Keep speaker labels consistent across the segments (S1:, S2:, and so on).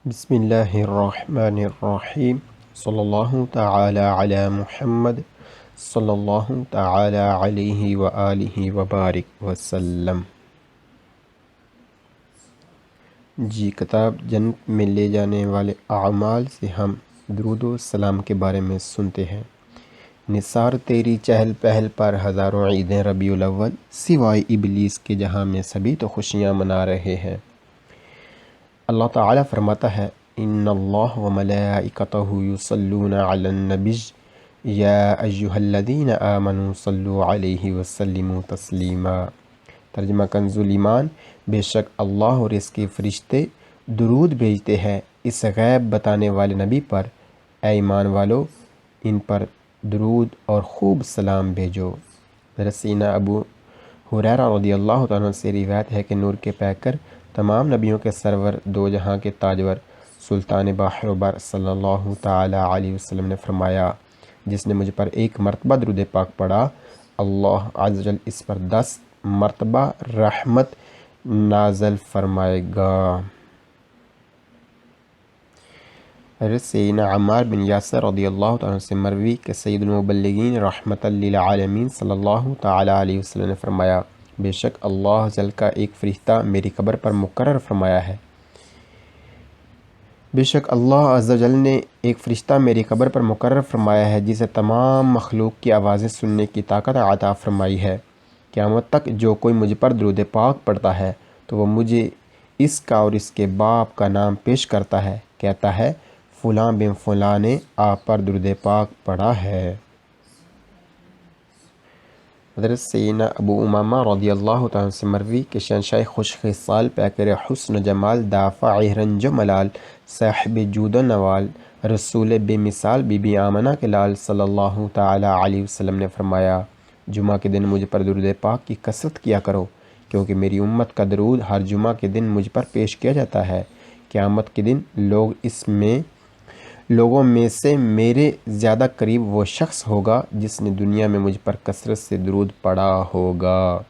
S1: बिस्मिल्लाहिर्रहमानिर्रहीम सल्लल्लाहु तआला अला मुहम्मद सल्लल्लाहु तआला अलैहि व आलिहि व बारिक वसल्लम। जी, किताब जन्नत में ले जाने वाले आमाल से हम दुरूद व सलाम के बारे में सुनते हैं। निसार तेरी चहल पहल पर हज़ारों ईदें रबीउल अव्वल, सिवाय इबलीस के जहाँ में सभी तो खुशियाँ मना रहे हैं। अल्लाह ताला फरमाता है, इन्नल्लाह व मलाइकतहु युसल्लूना अलन नबिय्य या अय्युहल्लज़ीना आमनू सल्लु अलैहि वसल्लिमू तस्लीमा। तर्जुमा कंजुल ईमान, बेशक अल्लाह और इसके फरिश्ते दुरूद भेजते हैं इस गैब बताने वाले नबी पर। ऐ ईमान वालो, इन पर दुरूद और खूब सलाम भेजो। हज़रत सैयदना अबू हुरैरा रज़ियल्लाहु तआला अन्हु से रिवायत है कि नूर के पैकर तमाम नबियों के सरवर दो जहां के ताजवर सुल्तान बाहर सल्लल्लाहु ताला अलैहि वसल्लम ने फरमाया, जिसने मुझ पर एक मरतबा दुरूद पाक पढ़ा, अल्लाह अज़्ज़ व जल इस पर 10 मरतबा रहमत नाज़िल फरमाएगा। हज़रत सैयदना अम्मार बिन यासिर रज़ियल्लाहु तआला से मरवी के सैयदुल मुबल्लिगीन रहमतल लिल आलमीन सल्लल्लाहु ताला अलैहि वसल्लम ने फरमाया, बेशक अल्लाह जल का एक फरिश्ता मेरी कब्र पर मुकर्रर फरमाया है। बेशक अल्लाह अज़्ज़ व जल ने एक फ़रिश्ता मेरी कब्र पर मुकर्रर फरमाया है, जिसे तमाम मखलूक की आवाज़ें सुनने की ताकत अता फरमाई है। क़यामत तक जो कोई मुझ पर दुरूद पाक पढ़ता है तो वह मुझे इसका और इसके बाप का नाम पेश करता है, कहता है, फ़लाँ बिन फ़लाँ ने आप पर दुरूद पाक पढ़ा है। हज़रत सैयदना अबू उमामा रज़ियल्लाहु तआला से मरवी के शहंशाह खुश खिसाल पैकर हुस्न जमाल दाफ़ा रंज मलाल साहिब जूद नवाल रसूल बेमिसाल बीबी आमना के लाल सल्लल्लाहु ताला अलैहि वसल्लम ने फरमाया, जुमा के दिन मुझ पर दुरूद पाक की कसरत किया करो, क्योंकि मेरी उम्मत का दरूद हर जुमा के दिन मुझ पर पेश किया जाता है। क़यामत के दिन लोगों में से मेरे ज़्यादा करीब वो शख्स होगा जिसने दुनिया में मुझ पर कसरत से दुरूद पढ़ा होगा।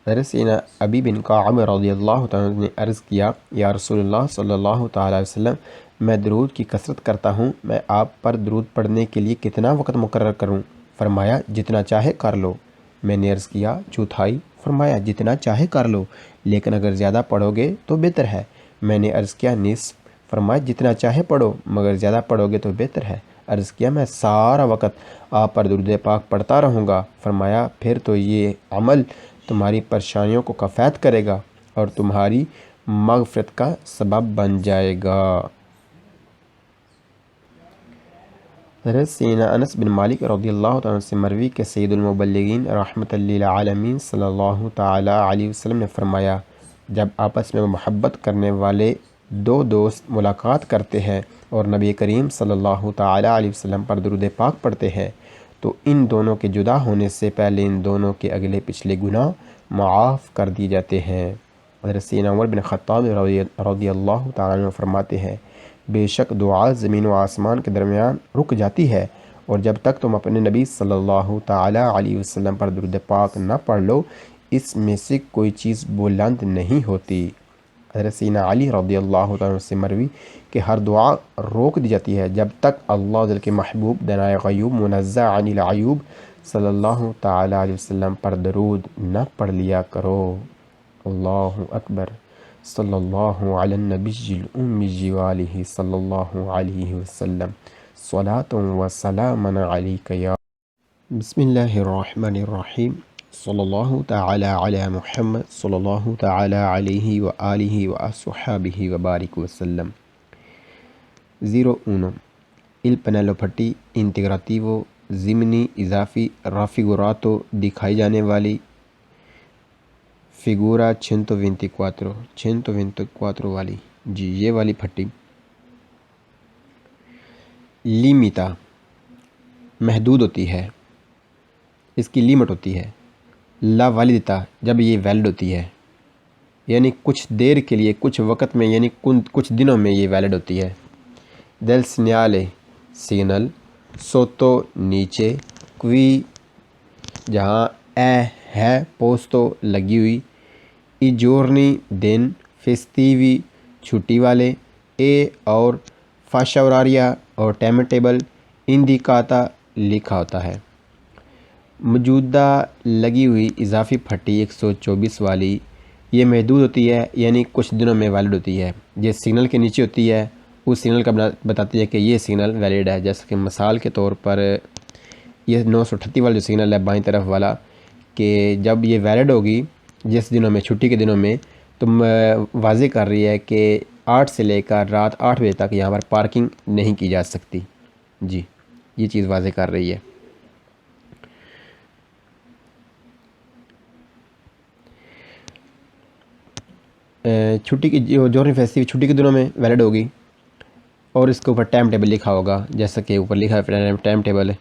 S1: हज़रत सैयदना अबी बिन कअब रज़ियल्लाहु तआला ने अर्ज़ किया, या रसूलल्लाह सल्लल्लाहु तआला अलैहि वसल्लम, मैं दरूद की कसरत करता हूँ, मैं आप पर दरूद पढ़ने के लिए कितना वक़्त मुकर्रर करूँ? फरमाया, जितना चाहे कर लो। मैंने अर्ज़ किया, चौथाई? फरमाया, जितना चाहे कर लो, लेकिन अगर ज़्यादा पढ़ोगे तो बेहतर है। मैंने अर्ज़ किया, निस्फ़? फरमाया, जितना चाहे पढ़ो, मगर ज़्यादा पढ़ोगे तो बेहतर है। अर्ज़ किया, मैं सारा वक़्त आप पर दुरूद पाक पढ़ता रहूँगा। फरमाया, फिर तो ये अमल तुम्हारी परेशानियों को कफ़ायत करेगा और तुम्हारी मग़फ़िरत का सबब बन जाएगा। हज़रत सैयदना अनस बिन मालिक रज़ियल्लाहु तआला से मरवी के सैयदुल मुबल्लिगीन रहमतल लिल आलमीन सल्लल्लाहु ताला अलैहि वसल्लम ने फरमाया, जब आपस में मोहब्बत करने वाले दो दोस्त मुलाकात करते हैं और नबी करीम सल्लल्लाहु ताला अलैहि वसल्लम पर दुरूद पाक पढ़ते हैं, तो इन दोनों के जुदा होने से पहले इन दोनों के अगले पिछले गुनाह माफ़ कर दिए जाते हैं। हज़रत सैयदना उमर बिन ख़त्ताब रज़ियल्लाहु ताला अन्हु फरमाते हैं, बेशक दुआ ज़मीन व आसमान के दरमियान रुक जाती है, और जब तक तुम अपने नबी सल्लल्लाहु ताला अलैहि वसल्लम पर दुरूद पाक न पढ़ लो, इसमें से कोई चीज़ बुलंद नहीं होती। हज़रत सैयदना अली रज़ियल्लाहु ताला से मरवी कि हर दुआ रोक दी जाती है जब तक अल्लाह जल के महबूब दनाए ग़यूब मुनज़्ज़ह अनिल अयूब सल्लल्लाहु ताला अलैहि वसल्लम पर दरूद न पढ़ लिया करो। अल्लाहु अकबर। सल्लल्लाहु अला नबिय्यिल उम्मी व आलिहि सल्लल्लाहु अलैहि वसल्लम। स्वलातुन व सलामुन अलैका या। बिस्मिल्लाहिर्रहमानिर्रहीम। सल्लल्लाहु ताला अला मुहम्मद सल्लल्लाहु ताला अलैहि व आलिहि व अस्हाबिहि व बारिक वसल्लम। 01 Il Penelope integrativo ज़िमनी इज़ाफ़ी राफ़िगुरातो दिखाई जाने वाली फिगूरा 124 वाली। जी, ये वाली फट्टी लिमिता महदूद होती है, इसकी लिमिट होती है। ला वालिदता जब ये वैलिड होती है, यानी कुछ देर के लिए, कुछ वक़्त में, यानी कुछ दिनों में ये वैलिड होती है। del segnale सिग्नल, सोतो नीचे, क्वी जहाँ ए है, पोस्तो लगी हुई, i giorni दिन, फेस्टिवी छुट्टी वाले, ए और फाशा होरारिया और टाइम टेबल इंडिकाता लिखा होता है। मौजूदा लगी हुई इजाफी फट्टी 124 वाली ये महदूद होती है, यानी कुछ दिनों में वैलिड होती है। जिस सिग्नल के नीचे होती है उस सिग्नल का बताती है कि ये सिग्नल वैलिड है। जैसे कि मिसाल के तौर पर ये 938 वाला जो सिग्नल है बाईं तरफ वाला, कि जब ये वैलिड होगी जिस दिनों में, छुट्टी के दिनों में, तो वाज़े कर रही है कि 8 से लेकर रात 8 बजे तक यहाँ पर पार्किंग नहीं की जा सकती। जी, ये चीज़ वाज़े कर रही है। छुट्टी की जो जोहरी फेस्टिव छुट्टी के दिनों में वैलिड होगी और इसके ऊपर टाइम टेबल लिखा होगा, जैसा कि ऊपर लिखा है टाइम टेबल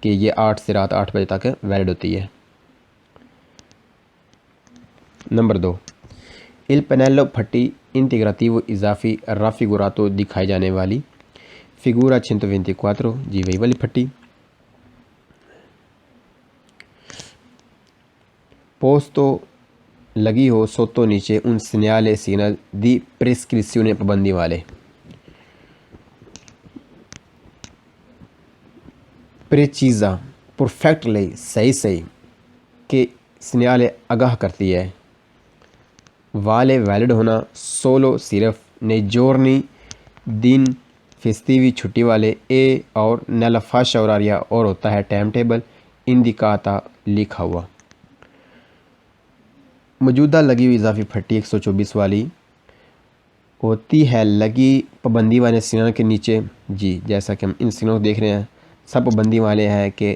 S1: कि ये 8 से रात 8 बजे तक वैलिड होती है। नंबर 2, इल पेनेलो फट्टी इंटीग्राटिव इजाफी राफिगुरातो दिखाई जाने वाली फिगूरा 124। जी, वही वाली फट्टी। पोस्तो लगी हो सोतो नीचे उन सिग्नल सिग्नल दी प्रिस्क्रिप्शन पाबंदी वाले। प्रेचीज़ा परफेक्टली सही के सिग्नल आगाह करती है। वाले वैलिड होना सोलो सिर्फ नेजोरनी दिन फेस्टिवी छुट्टी वाले, ए और नलफाशा होरारिया और होता है टाइम टेबल इंडिकाता लिखा हुआ। मौजूदा लगी हुई इजाफी फट्टी 124 वाली होती है लगी पाबंदी वाले सिग्नल के नीचे। जी, जैसा कि हम इन सिग्नलों को देख रहे हैं सब पाबंदी वाले हैं कि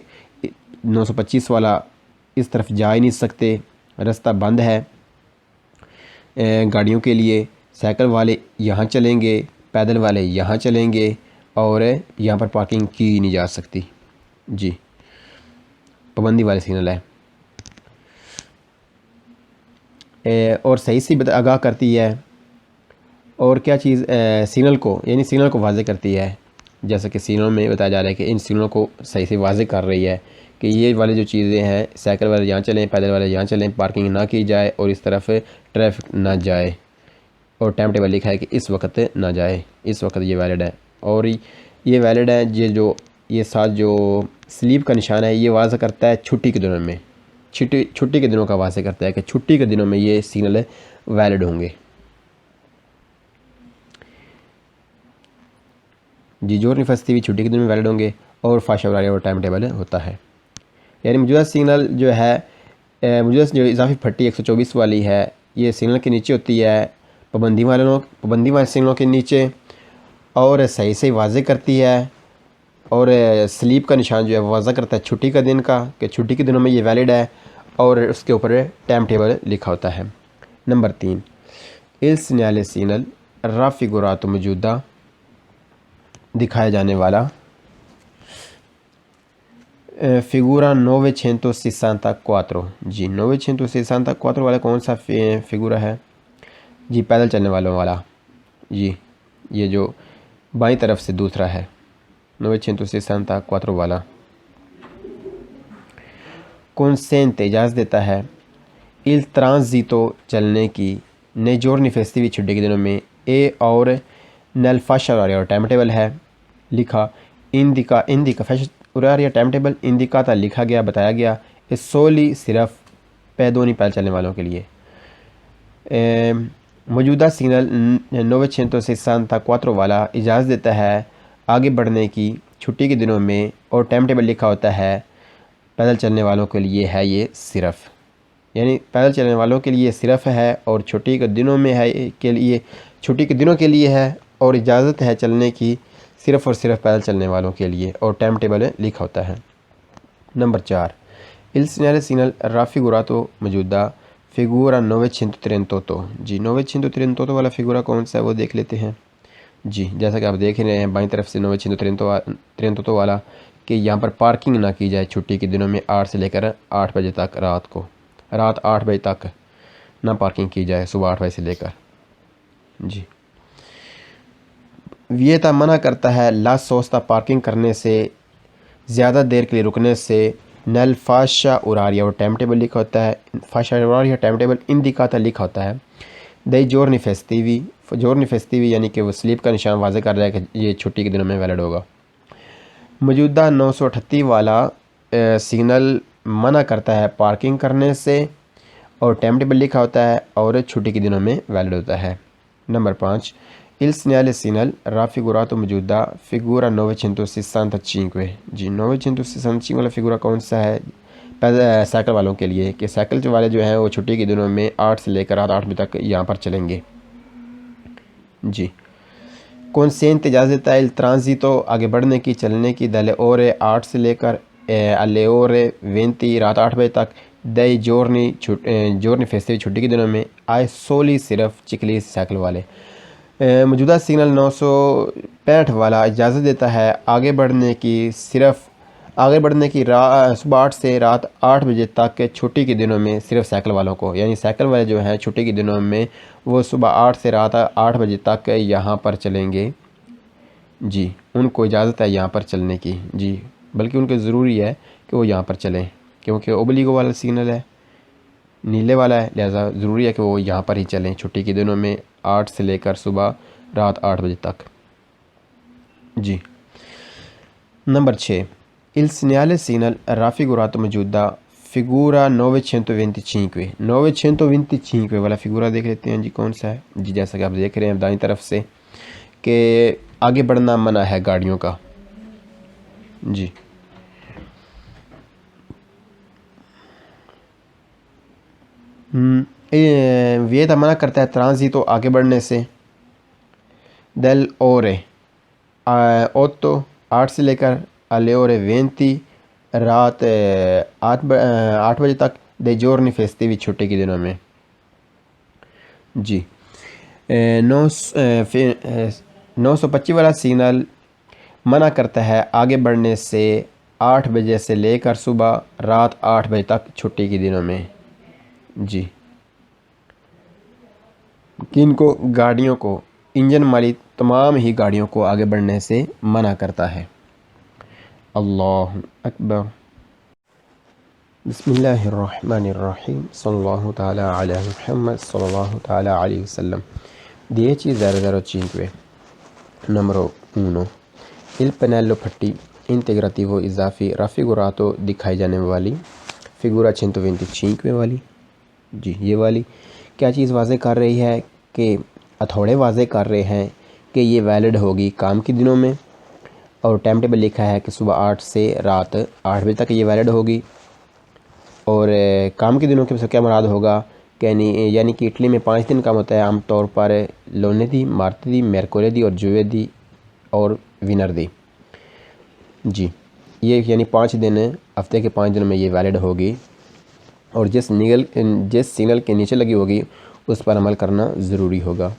S1: 925 वाला इस तरफ जा ही नहीं सकते, रास्ता बंद है गाड़ियों के लिए, साइकिल वाले यहाँ चलेंगे, पैदल वाले यहाँ चलेंगे और यहाँ पर पार्किंग की नहीं जा सकती। जी, पाबंदी वाले सिग्नल है। और सही से आगाह करती है और क्या चीज़ सिग्नल को, यानी सिग्नल को वाज़े करती है। जैसा कि सिग्नल में बताया जा रहा है कि इन सिग्नलों को सही से वाज़े कर रही है कि ये वाली जो चीज़ें हैं, साइकिल वाले यहाँ चलें, पैदल वाले यहाँ चलें, पार्किंग ना की जाए और इस तरफ ट्रैफिक ना जाए। और टाइम टेबल लिखा है कि इस वक्त ना जाए, इस वक्त ये वैलिड है। और ये वैलिड है। ये साथ जो स्लीप का निशान है ये वाज़ा करता है छुट्टी के दिनों में, छुट्टी के दिनों का वाज़े करता है कि छुट्टी के दिनों में ये सिग्नल वैलिड होंगे। जी, जोर नहीं फंसती हुई छुट्टी के दिन में वैलिड होंगे और फाशा होरारिया और टाइम टेबल होता है। यानी मौजूदा सिग्नल जो है, मौजूदा जो इजाफी फट्टी 124 वाली है ये सिग्नल के नीचे होती है पाबंदी वाले सिग्नलों के नीचे, और सही वाज़े करती है। और स्लीप का निशान जो है वाज़ा करता है छुट्टी का दिन का, कि छुट्टी के दिनों में ये वैलिड है और उसके ऊपर टाइम टेबल लिखा होता है। नंबर 3, इल सिग्नल राफिगुरातो मौजूदा दिखाया जाने वाला फिगूरा 964। जी, 964 वाला कौन सा फिगूरा है? जी, पैदल चलने वालों वाला। जी, ये जो बाईं तरफ से दूसरा है 964 वाला। कॉन्सेंट इजाज़त देता है इल ट्रांजितो चलने की नेजोरनी फेस्टिवी छुट्टी के दिनों में, ए और नलफाशा होरारिया और टाइम टेबल है लिखा। इंदिका फैशन होरारिया टाइम टेबल इंदिकाता लिखा गया, बताया गया। इस सोली सिर्फ पैदों पैदल चलने वालों के लिए। मौजूदा सिग्नल 964 वाला इजाज़त देता है आगे बढ़ने की छुट्टी के दिनों में और टाइम टेबल लिखा होता है पैदल चलने वालों के लिए है ये सिर्फ, यानी पैदल चलने वालों के लिए सिर्फ है और छुट्टी के दिनों में है के लिए, छुट्टी के दिनों के लिए है और इजाज़त है चलने की सिर्फ़ और सिर्फ पैदल चलने वालों के लिए और टाइम टेबल लिखा होता है। नंबर 4, इल सिग्नल राफिगुरातो मौजूदा फिगूरा 938। जी, 938 वाला फिगूरा कौन सा है वो देख लेते हैं। जी, जैसा कि आप देख रहे हैं बाईं तरफ से 938 वाला कि यहाँ पर पार्किंग ना की जाए छुट्टी के दिनों में 8 से लेकर 8 बजे तक, रात 8 बजे तक ना पार्किंग की जाए, सुबह 8 बजे से लेकर। जी, वियता मना करता है ला सोस्ता पार्किंग करने से, ज़्यादा देर के लिए रुकने से। नल फाशा होरारिया और टाइम टेबल लिखा होता है, फाशा होरारिया टाइम टेबल इंडिकाता लिखा होता है। दई जोरनी फेस्टिवी यानी कि वो स्लीप का निशान वाज़े कर रहा है कि ये छुट्टी के दिनों में वैलिड होगा। मौजूदा 938 वाला सिग्नल मना करता है पार्किंग करने से और टाइम टेबल लिखा होता है और छुट्टी के दिनों में वैलिड होता है। Number 5 il segnale SINAL raffigurato मौजूदा फिगूरा 965 जी 965 वाला फिगूरा कौन सा है पहले साइकिल वालों के लिए कि साइकिल वाले जो हैं वो छुट्टी के दिनों में 8 से लेकर रात 8 बजे तक यहाँ पर चलेंगे। जी consente इजाज़त देता है il transito आगे बढ़ने की चलने की dalle ore 8 से लेकर alle ore 20 रात 8 बजे तक dei giorni festivi छुट्टी के दिनों में आए सोली सिर्फ चिकली साइकिल वाले। मौजूदा सिग्नल 965 वाला इजाज़त देता है आगे बढ़ने की सुबह 8 से रात 8 बजे तक के छुट्टी के दिनों में सिर्फ साइकिल वालों को, यानी साइकिल वाले जो हैं छुट्टी के दिनों में वो सुबह 8 से रात 8 बजे तक यहाँ पर चलेंगे। जी उनको इजाज़त है यहाँ पर चलने की। जी बल्कि उनको ज़रूरी है कि वो यहाँ पर चलें क्योंकि ओबलीगो वाला सिग्नल है, नीले वाला है, लिहाजा ज़रूरी है कि वो यहाँ पर ही चलें छुट्टी के दिनों में 8 से लेकर सुबह रात 8 बजे तक। जी number 6 il segnale SINAL raffigurato मौजूदा फिगूरा 925 वाला फिगूरा देख लेते हैं जी कौन सा है। जी जैसा कि आप देख रहे हैं दाईं तरफ से कि आगे बढ़ना मना है गाड़ियों का। जी वियत मना करता है ट्रांजिटो आगे बढ़ने से del ore 8 से लेकर alle ore 20 रात 8 बजे तक dei giorni festivi छुट्टी के दिनों में। जी 925 वाला सिग्नल मना करता है आगे बढ़ने से 8 बजे से लेकर सुबह रात 8 बजे तक छुट्टी के दिनों में। जी किनको गाड़ियों को इंजन वाली तमाम ही गाड़ियों को आगे बढ़ने से मना करता है। अल्लाह अकबर बिस्मिल्लाहिर्रहमानिर्रहीम सल्लल्लाहु ताला अला मुहम्मद सल्लल्लाहु ताला अलैहि वसल्लम 10.005 नंबर 1 il pennello फट्टी इंटीग्रेटिवो इजाफी raffigurato दिखाई जाने वाली फिगूरा 125 वाली। जी ये वाली क्या चीज़ वाज़े कर रही है कि हथौड़े वाज़े कर रहे हैं कि ये वैलिड होगी काम के दिनों में और टाइम टेबल लिखा है कि सुबह 8 से रात 8 बजे तक ये वैलिड होगी। और काम के दिनों के क्या मुराद होगा यानी कि इटली में 5 दिन काम होता है आमतौर पर लोनेदी, मार्तेदी, मेरकोलेदी और जुवेदी और विनरदी। जी ये यानी 5 दिन हफ्ते के 5 दिनों में ये वैलिड होगी और जिस सिग्नल के नीचे लगी होगी उस पर अमल करना ज़रूरी होगा,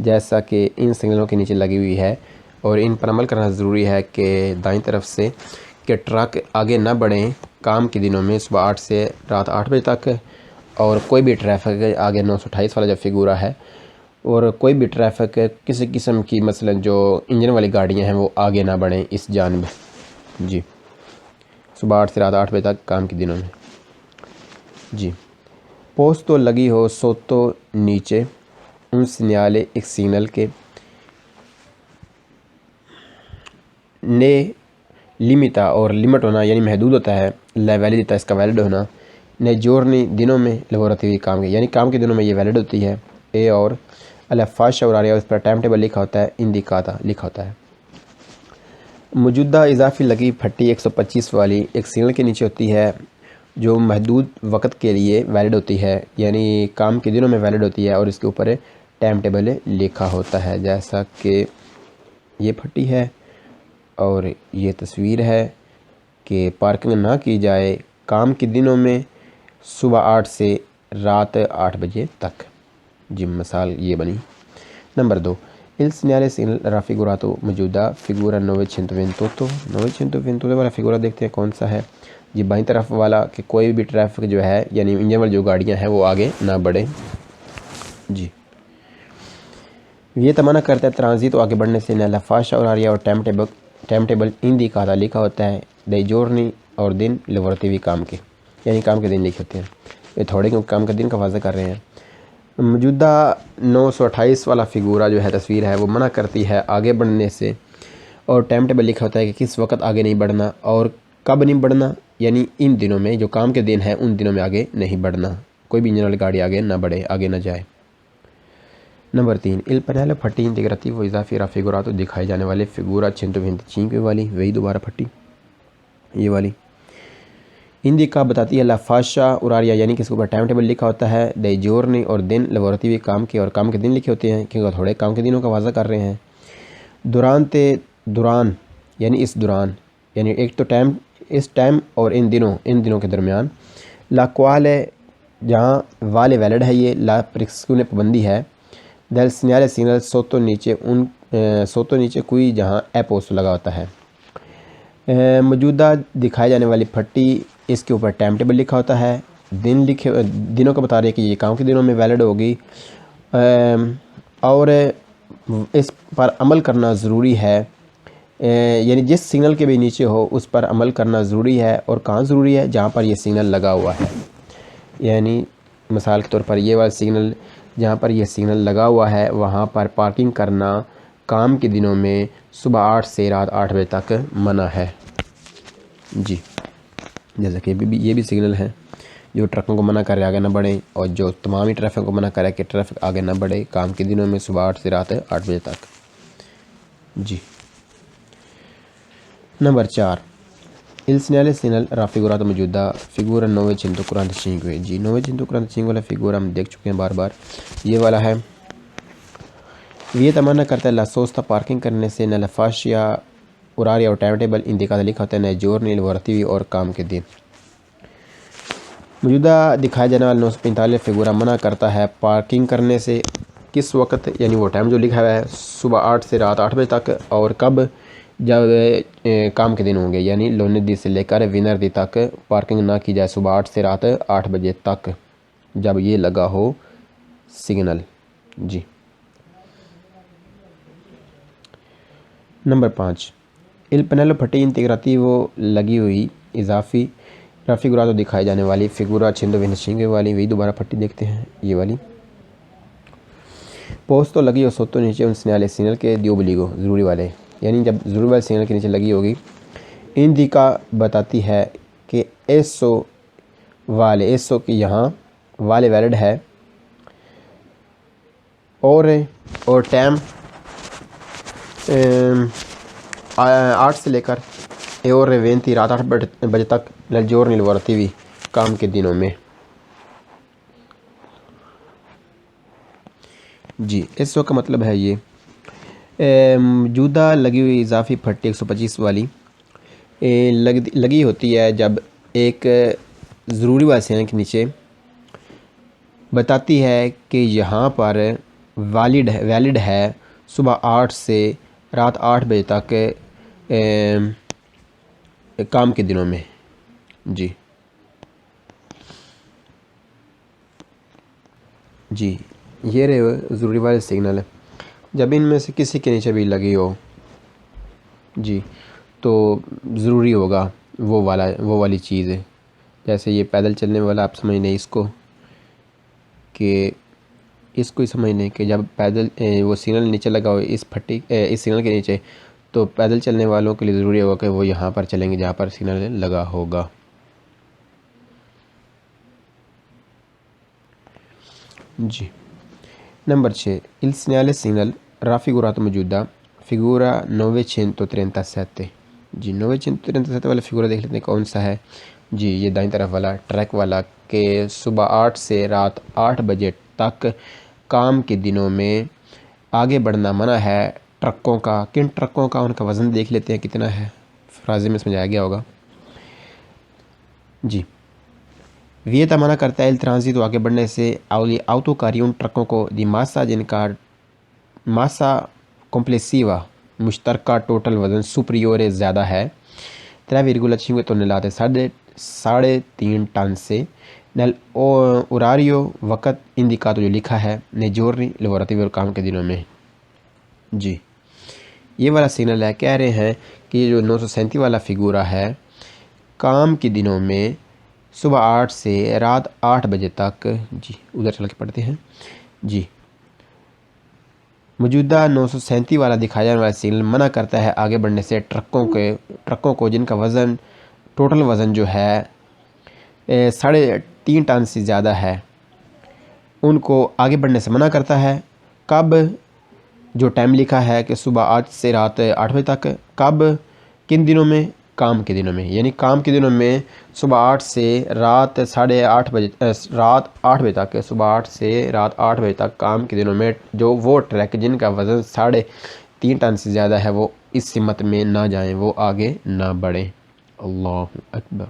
S1: जैसा कि इन सिग्नलों के नीचे लगी हुई है। और इन पर अमल करना ज़रूरी है कि दाईं तरफ से कि ट्रक आगे ना बढ़ें काम के दिनों में सुबह 8 से रात 8 बजे तक, और कोई भी ट्रैफिक आगे 928 वाला जो फिगूरा है और कोई भी ट्रैफिक किसी किस्म की मसलन जो इंजन वाली गाड़ियां हैं वो आगे ना बढ़ें इस जानिब। जी सुबह 8 से रात 8 बजे तक काम के दिनों में। जी पोस्ट तो लगी हो सोतो नीचे उन सिग्नले एक सिग्नल के ने लिमिटा और लिमिट होना यानी महदूद होता है, वैलिडिटा इसका वैलिड होना, ने जोरनी दिनों में लबोरेटरी काम के यानी काम के दिनों में ये वैलिड होती है। ए और अल्फाश और आरिया उस पर टाइम टेबल लिखा होता है, इंदिकाता लिखा होता है। मौजूदा इजाफी लगी फट्टी 125 वाली एक सिग्नल के नीचे होती है जो महदूद वक़्त के लिए वैलिड होती है, यानी काम के दिनों में वैलिड होती है और इसके ऊपर टाइम टेबल लिखा होता है, जैसा कि ये फट्टी है और ये तस्वीर है कि पार्किंग ना की जाए काम के दिनों में सुबह 8 से रात 8 बजे तक। जी मिसाल ये बनी। नंबर 2 il segnale raffigurato मौजूदा फिगूरा 928 वाला फिगूरा देखते हैं कौन सा है। जी बाईं तरफ वाला कि कोई भी ट्रैफिक जो है यानी इंजन वाली जो गाड़ियां हैं वो आगे ना बढ़े। जी ये तमन्ना करता है ट्रांजिट तो आगे बढ़ने से लफाशा और आरिया और टाइम टेबल इंदी का लिखा होता है, दई जोरनी और दिन लवर्ती भी काम के यानी काम के दिन लिखे होते हैं। ये थोड़े क्योंकि काम के दिन का वाज़ा कर रहे हैं। मौजूदा 928 वाला फिगूरा जो है तस्वीर है वो मना करती है आगे बढ़ने से, और टाइम टेबल लिखा होता है कि किस वक्त आगे नहीं बढ़ना और कब नहीं बढ़ना, यानी इन दिनों में जो काम के दिन हैं उन दिनों में आगे नहीं बढ़ना, कोई भी इंजन वाली गाड़ी आगे ना बढ़े, आगे ना जाए। नंबर 3, इल पनेल फट्टी इंटीग्रेटिव व इजाफी राफिगुरा तो दिखाए जाने वाले फिगूरा 125 वाली, वही दोबारा फट्टी ये वाली। हिंदी का बताती है लाफाशा उरारिया, यानी कि इसके ऊपर टाइम टेबल लिखा होता है। दे जोरनी और दिन लवरती हुई काम के और काम के दिन लिखे होते हैं क्योंकि थोड़े काम के दिनों का वाजा कर रहे हैं। दुरान ते दुरान यानी इस दौरान, यानी एक तो टाइम, इस टाइम और इन दिनों के दरमियान। लाक्वाल है जहाँ वाले वैलिड है, ये ला प्रिक्सक्यू पाबंदी है। दल सिग्नल सिग्नल सोतो नीचे कोई जहाँ एपोस्ट लगा होता है। मौजूदा दिखाए जाने वाली फट्टी, इसके ऊपर टाइम टेबल लिखा होता है, दिनों का बता रहे हैं कि ये काम के दिनों में वैलिड होगी और इस पर अमल करना ज़रूरी है, यानी जिस सिग्नल के भी नीचे हो उस पर अमल करना ज़रूरी है। और कहाँ ज़रूरी है? जहाँ पर ये सिग्नल लगा हुआ है, यानी मिसाल के तौर पर ये वाला सिग्नल, जहाँ पर यह सिग्नल लगा हुआ है वहाँ पर पार्किंग करना काम के दिनों में सुबह 8 से रात 8 बजे तक मना है जी। जैसे कि ये भी सिग्नल है जो ट्रकों को मना करे आगे ना बढ़े, और जो तमाम ही ट्रैफिक को मना करे कि ट्रैफिक आगे ना बढ़े काम के दिनों में सुबह 8 से रात 8 बजे तक जी। Number 4, il segnale segnal raffigurato मौजूदा फिगूरा 945 जी। 945 वाला फिगूरा हम देख चुके हैं बार बार, ये वाला है। ये तमन्ना करता है ला सोस्ता पार्किंग करने से न लफाशिया उरारिया और टाइम टेबल इंदिकाता लिखा होता है न जोर नील वरती हुई और काम के दिन। मौजूदा दिखाए जाने वाला 945 फिगूरा मना करता है पार्किंग करने से, किस वक्त, यानी वो टाइम जो लिखा हुआ है सुबह 8 से रात 8 बजे तक, और कब, जब काम के दिन होंगे, यानी लोने दी से लेकर विनर दी तक पार्किंग ना की जाए सुबह 8 से रात 8 बजे तक, जब ये लगा हो सिग्नल जी। नंबर 5, इल पनेलो फटी इंटीग्राती वो लगी हुई इजाफी राफिगुरा तो दिखाई जाने वाली फिगूरा 125 वाली, वही दोबारा फट्टी देखते हैं ये वाली। पोस्ट तो लगी हो सोतो नीचे उन सिग्नल के दियोबलीगो ज़रूरी वाले, यानी जब ज़रूरी वाले सिग्नल के नीचे लगी होगी। इन दी का बताती है कि एसो की यहाँ वाले वैलिड है और टाइम 8 से लेकर और 20 रात 8 बजे तक ललजोर नीलवरती हुई काम के दिनों में जी। एसो का मतलब है ये मौजूदा लगी हुई इजाफी फट्टी 125 वाली लगी होती है जब एक ज़रूरी वाले सिग्नल के नीचे बताती है कि यहाँ पर वैलिड है सुबह 8 से रात 8 बजे तक काम के दिनों में जी। ये रहे ज़रूरी वाले सिग्नल, जब इनमें से किसी के नीचे भी लगी हो जी तो ज़रूरी होगा वो वाली चीज़ है। जैसे ये पैदल चलने वाला, आप समझ लें इसको ही समझ लें कि जब पैदल वो सिग्नल नीचे लगा हो इस सिग्नल के नीचे, तो पैदल चलने वालों के लिए ज़रूरी होगा कि वो यहाँ पर चलेंगे जहाँ पर सिग्नल लगा होगा जी। Number 6, il segnale segnal raffigurato मौजूदा फिगूरा 937 जी। 937 वाला फिगूरा देख लेते हैं कौन सा है जी। ये दाईं तरफ वाला ट्रैक वाला के सुबह 8 से रात 8 बजे तक काम के दिनों में आगे बढ़ना मना है ट्रकों का। किन ट्रकों का? उनका वज़न देख लेते हैं कितना है, फ्राजे में समझाया गया होगा जी। वियता मना करता है ट्रांजिट तो आगे बढ़ने से आउटोकारी उन ट्रकों को दी मासा जिनका मासा कॉम्प्लेसिवा मुश्तरका टोटल वज़न सुपरियोर ज़्यादा है 3,5 टन 3.5 टन से नल उरारियो वक़्त इंदिका तो जो लिखा है नेजोरनी लवरती और काम के दिनों में जी। ये वाला सिग्नल है, कह रहे हैं कि ये जो 937 वाला फिगूरा है काम के दिनों में सुबह 8 से रात 8 बजे तक जी। उधर चल के पढ़ते हैं जी, मौजूदा 937 वाला दिखाया जाने वाला सिग्नल मना करता है आगे बढ़ने से ट्रकों को जिनका वज़न टोटल वज़न जो है 3.5 टन से ज़्यादा है, उनको आगे बढ़ने से मना करता है। कब? जो टाइम लिखा है कि सुबह 8 से रात 8 बजे तक। कब? किन दिनों में? काम के दिनों में। यानी काम के दिनों में सुबह 8 से रात 8:30 बजे रात 8 बजे तक, सुबह 8 से रात 8 बजे तक काम के दिनों में जो वो ट्रक जिनका वज़न 3.5 टन से ज़्यादा है वो इस सिमत में ना जाएं, वो आगे ना बढ़ें। अल्लाह अकबर।